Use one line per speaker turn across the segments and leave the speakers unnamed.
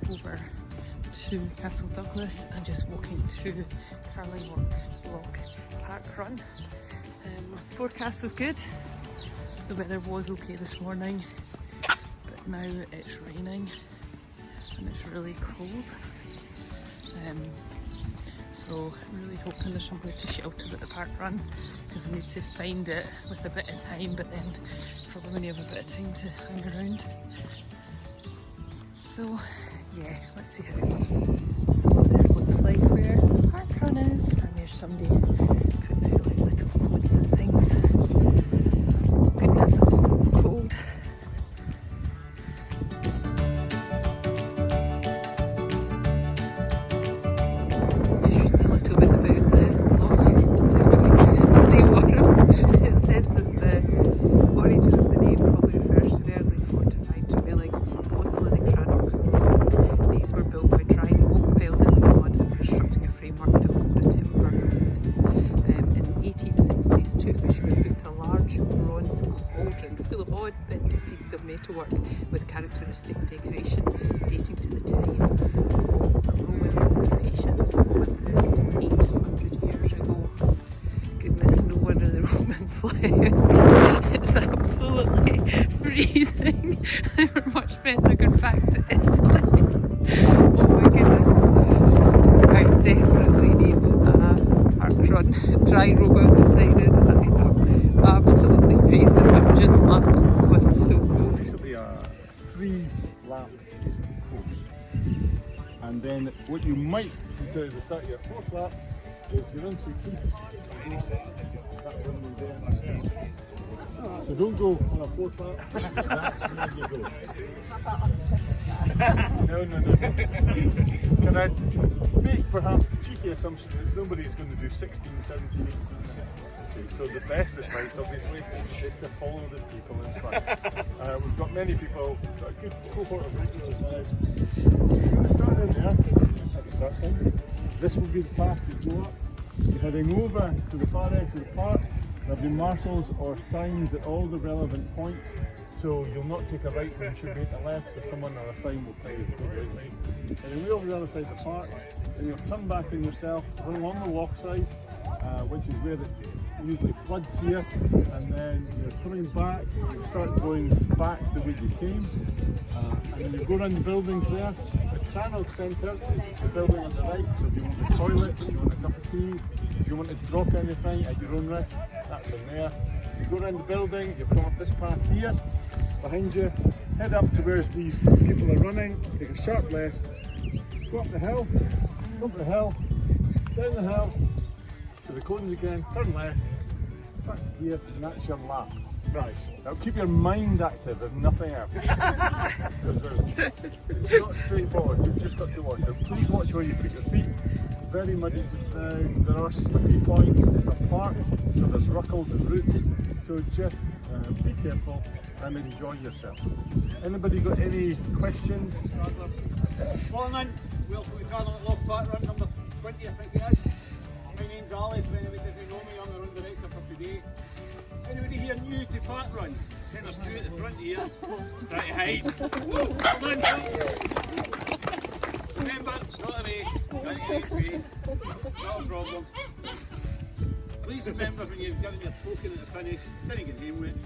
Over to Castle Douglas and just walking to Carlingwark Loch parkrun. Forecast was good. The weather was okay this morning, but now it's raining and it's really cold. So I'm really hoping there's somewhere to shelter at the parkrun, because I need to find it with a bit of time, but then probably only have a bit of time to hang around. So yeah, let's see how it goes. So this looks like where the parkrun is, and there's somebody putting out like little quotes and things. Goodness, it's so cold. A little bit about the loch to stay warm. It says that the origin of the name probably refers to the early fortified dwelling, possibly the Crannog. These were built by drying oak bales into the mud and constructing a framework to hold a timber house. In the 1860s, two fishermen built a large bronze cauldron full of odd bits and pieces of metalwork with characteristic decoration dating to the time of Roman occupation, so 1,800 years ago. Goodness, no wonder the Romans left. It's absolutely freezing. They were much better going back to Italy. Oh my goodness. I definitely need a parkrun. Dry robe, I've decided. I am absolutely freezing. I'm just laughing because it's so cold.
This will be a 3-lap course. And then what you might consider the start of your 4th lap is you run through trees. So don't go on a 4th lap, that's where you go. No. Can I make perhaps a cheeky assumption that nobody's going to do 16, 17, 18 minutes? Okay, so the best advice obviously is to follow the people in front. We've got many people, got a good cohort of regulars now. We're going to start in there at the start sign. This will be the path you go up. You're heading over to the far edge of the park. There'll be marshals or signs at all the relevant points, so you'll not take a right when you should make a left, but someone or a sign will tell you to go the right way. And then we'll be on the other side of the park, and you'll turn back on yourself, run along the loch side, which is where it usually floods here, and then you're coming back, you start going back the way you came, and then you go around the buildings there. The Crannog Centre is the building on the right, so if you want a toilet, if you want a cup of tea, if you want to drop anything at your own risk, that's in there. You go around the building, you come up this path here, behind you, head up to where these people are running, take a sharp left, go up the hill, down the hill, to the cones again, turn left, back here, and that's your lap. Right, now keep your mind active if nothing else. Because it's not straightforward, you've just got to watch. So please watch where you put your feet. Very muddy just now, there are slippery points, it's a park, so there's ruckles and roots, so just be careful and enjoy yourself. Anybody got any questions?
Morning, welcome to Carlingwark Loch parkrun number 20 I think it is. My name's Ali, if anybody doesn't know me, I'm the run director for today. Anybody here new to parkrun? Then there's two at the front here. Try to hide. Hold on, Bill. Remember, it's not a race. Try to get pace. Not a problem. Please remember when you're giving your token at the finish, don't get home with it,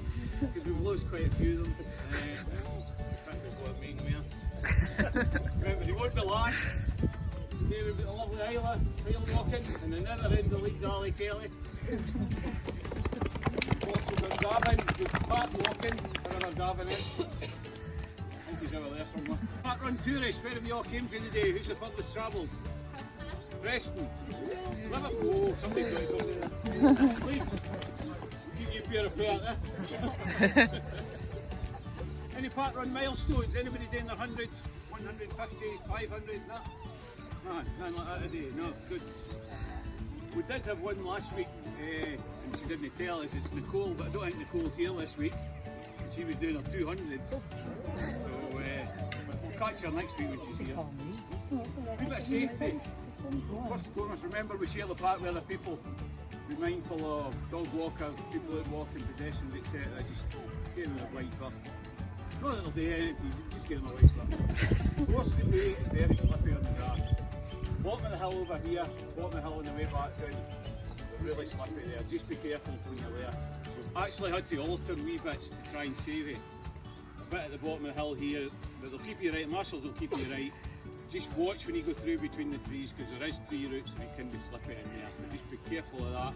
because we've lost quite a few of them. Can't be what I mean there. Remember, they won't be last. Today we've got the lovely Isla, trail walking, and another end of Leeds Alley Kelly. Also got Gavin, we've Pat walking, another Gavin in. I think he's over there somewhere. Parkrun tourists, where have you all came from today? Who's the furthest travelled? Preston. Liverpool. Oh, somebody's got to come there. Leeds. We'll give you a pair of pants, eh? Any parkrun milestones? Anybody doing the 100s, 150, 500? No, nothing like that today. No, good. We did have one last week, and she didn't tell us. It's Nicole, but I don't think Nicole's here this week. And she was doing her 200s. So we'll catch her next week when she's here. A bit of safety. First and foremost, remember we share the park with other people. Be mindful of dog walkers, people out walking, pedestrians, etc. Just get them a white berth. Not that they'll do anything, just get them a white berth. Most of the way is very slippery on the grass. Bottom of the hill over here, bottom of the hill on the way back down, really slippery there. Just be careful when you're there. We've actually had to alter wee bits to try and save it. A bit at the bottom of the hill here, but they'll keep you right, marshals will keep you right. Just watch when you go through between the trees, because there is tree roots and it can be slippery in there, so just be careful of that.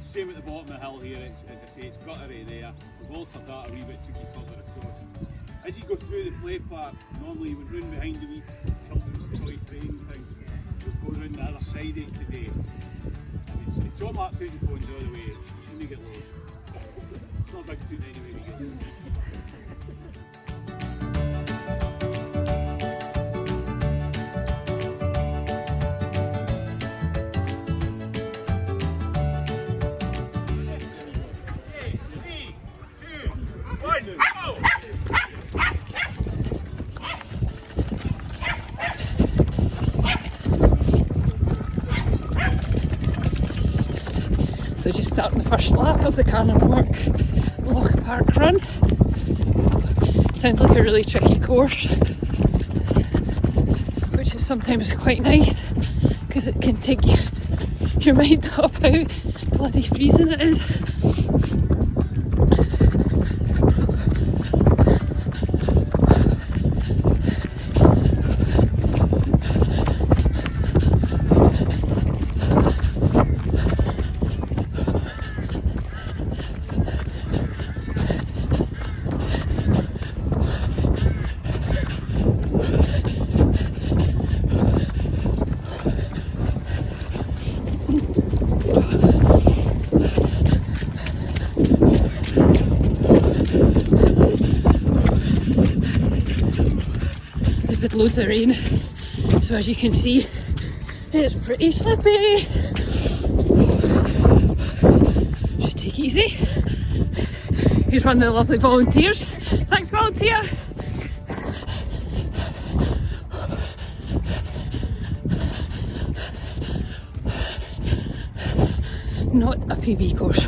Same at the bottom of the hill here, as I say, it's guttery there. We've altered that a wee bit to be further across. As you go through the play park, normally you would run behind the wee children's toy train thing. We'll go around the other side of it today. And it's all marked out in cones all the way, you shouldn't get lost. It's not a big toot anyway to get there.
So just starting the first lap of the Carlingwark Loch parkrun. Sounds like a really tricky course, which is sometimes quite nice because it can take your mind off how bloody freezing it is. They've had loads of rain, so as you can see, it's pretty slippy. Just take it easy. Here's one of the lovely volunteers. Thanks, volunteer. Not a PB course.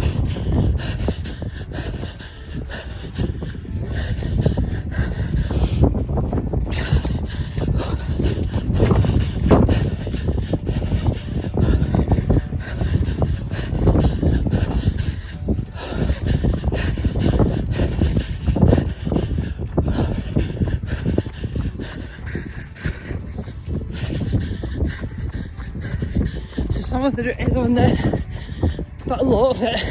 Some of the route is on this, but a lot of it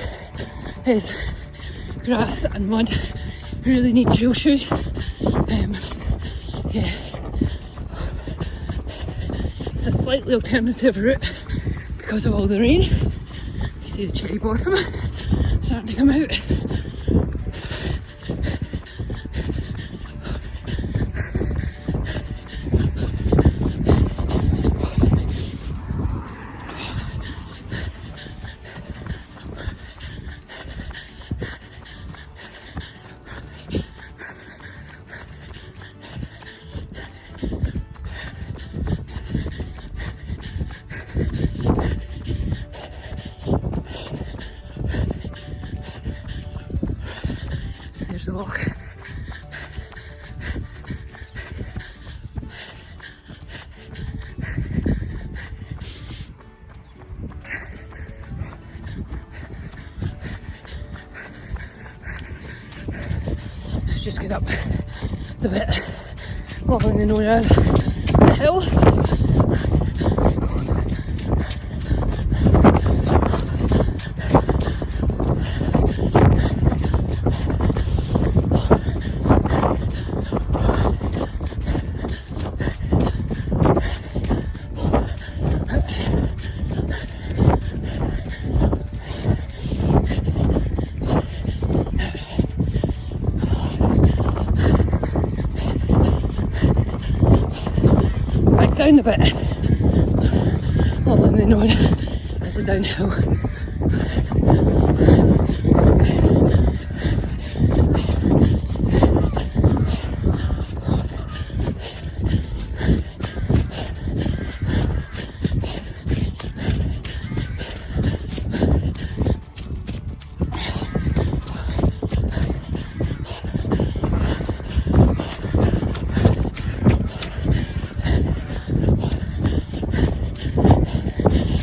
is grass and mud. You really need trail shoes. Yeah, it's a slightly alternative route because of all the rain. You see the cherry blossom starting to come out. the loch. So just get up the bit lovingly known as the hill. Down a bit, lovingly known as a downhill.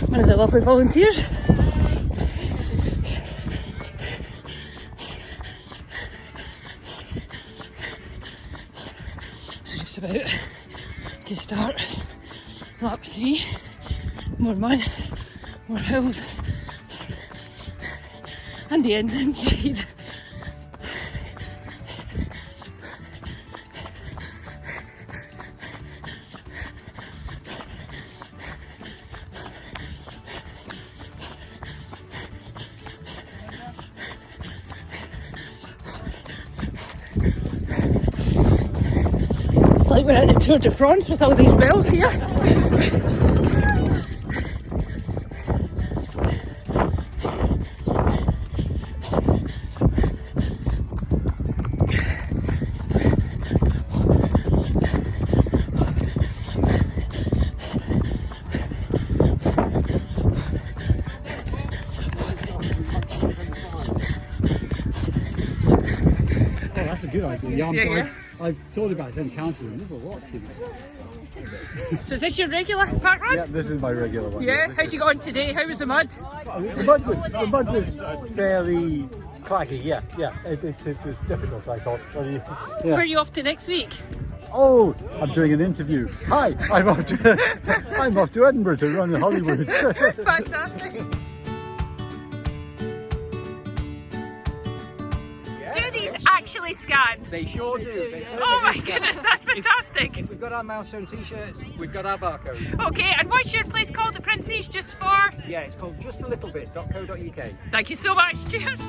One of the lovely volunteers. So just about to start lap 3. More mud, more hills, and the end's inside. It's like we're at the Tour de France with all these bells here.
That's a good idea.
Yeah.
I've thought about it, then counted them. There's a lot to it.
So is this your regular parkrun?
Yeah, this is my regular one.
Yeah, how'd you go on today? How was the mud?
The mud was fairly claggy. Yeah. It was difficult, I thought.
Where are you off to next week?
Oh, I'm doing an interview. Hi, I'm off to Edinburgh to run in Hollywood.
Fantastic. Do these actually scan?
They sure do.
Oh my goodness, that's fantastic.
If we've got our milestone t-shirts, we've got our barcode.
Okay, and what's your place called? The Princess, just for?
Yeah, it's called justlittlebit.co.uk.
Thank you so much. Cheers.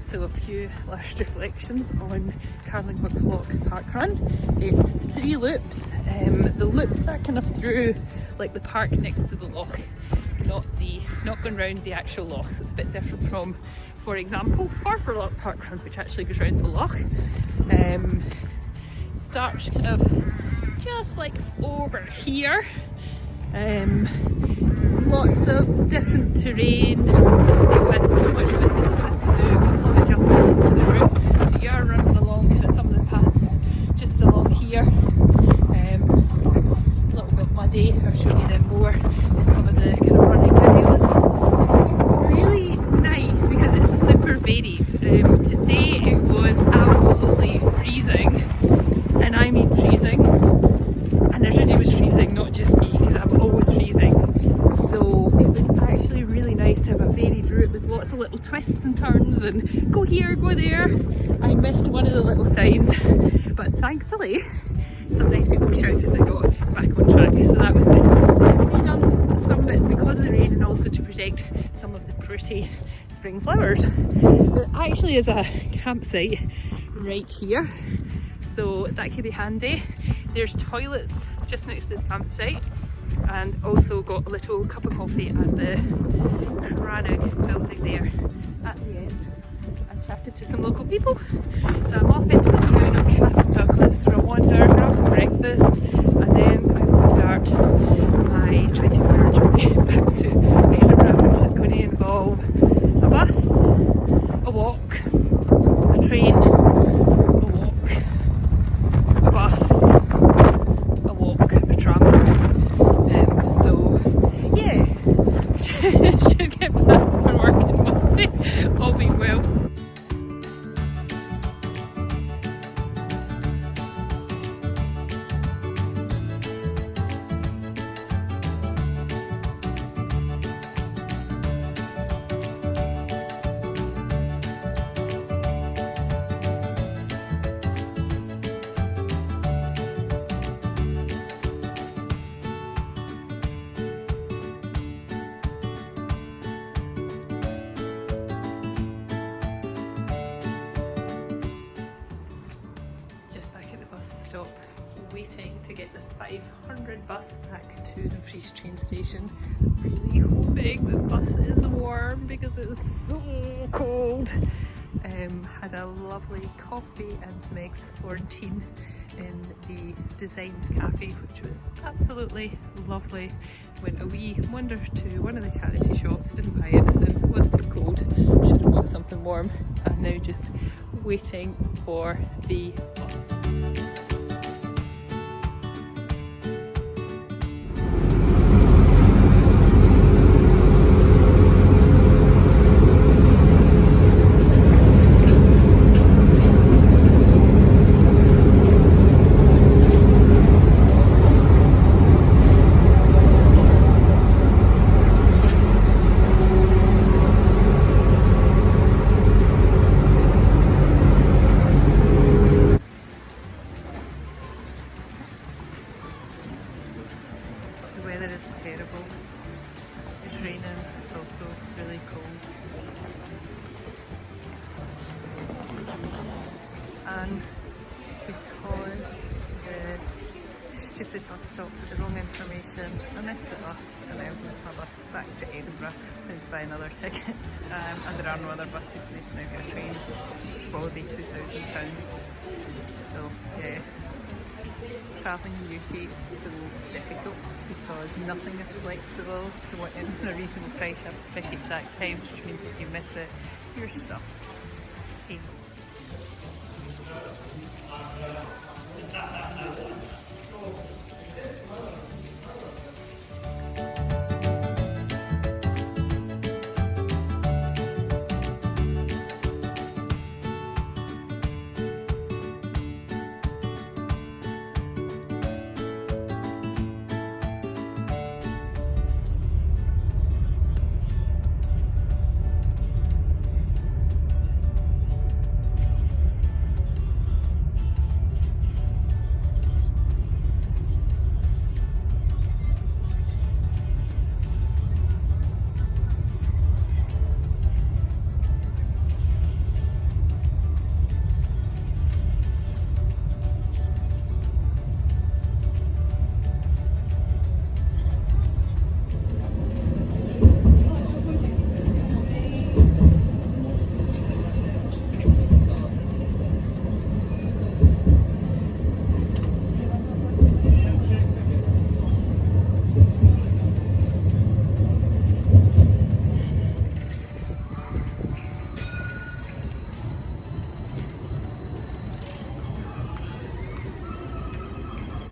So a few last reflections on Carlingwark Loch parkrun. It's 3 loops. The loops are kind of through like the park next to the loch, not going round the actual loch. So it's a bit different from, for example, Loch parkrun, which actually goes round the loch. Starts kind of just like over here. Lots of different terrain. They've had so much of it, they've had to do a couple of adjustments to the route. So you are running along kind of some of the paths just along here. A little bit muddy. I'll show you them more in some of the kind of running videos. Really nice because it's super varied. Today it was absolutely freezing, and I mean freezing. And everybody was freezing, not just me, because I'm always freezing. So it was actually really nice to have a varied route with lots of little twists and turns and go here, go there. I missed one of the little signs, but thankfully some nice people shouted and I got back on track, so that was good. So I've redone some bits because of the rain and also to protect some of the pretty spring flowers. There actually is a campsite right here, so that could be handy. There's toilets just next to the campsite, and also got a little cup of coffee at the Crannog building there at the end. I chatted to some local people, so I'm off into the town of Crannog for a wander, grab some breakfast, and then I'm stop waiting to get the 500 bus back to the Fries train station. Really hoping the bus is warm because it is so cold. Had a lovely coffee and some eggs Florentine in the Designs Cafe, which was absolutely lovely. Went a wee wander to one of the charity shops, didn't buy anything, it was too cold, should have bought something warm, and now just waiting for the bus. The weather is terrible. It's raining, it's also really cold. And because the stupid bus stop with the wrong information, I missed the bus and I missed my bus back to Edinburgh. I need to buy another ticket, and there are no other buses, so I need to now get a train, which will probably be £2,000. So yeah. Travelling in the UK is so difficult because nothing is flexible. If you want in for a reasonable price, you have to pick exact times, which means if you miss it, you're stuffed. Hey.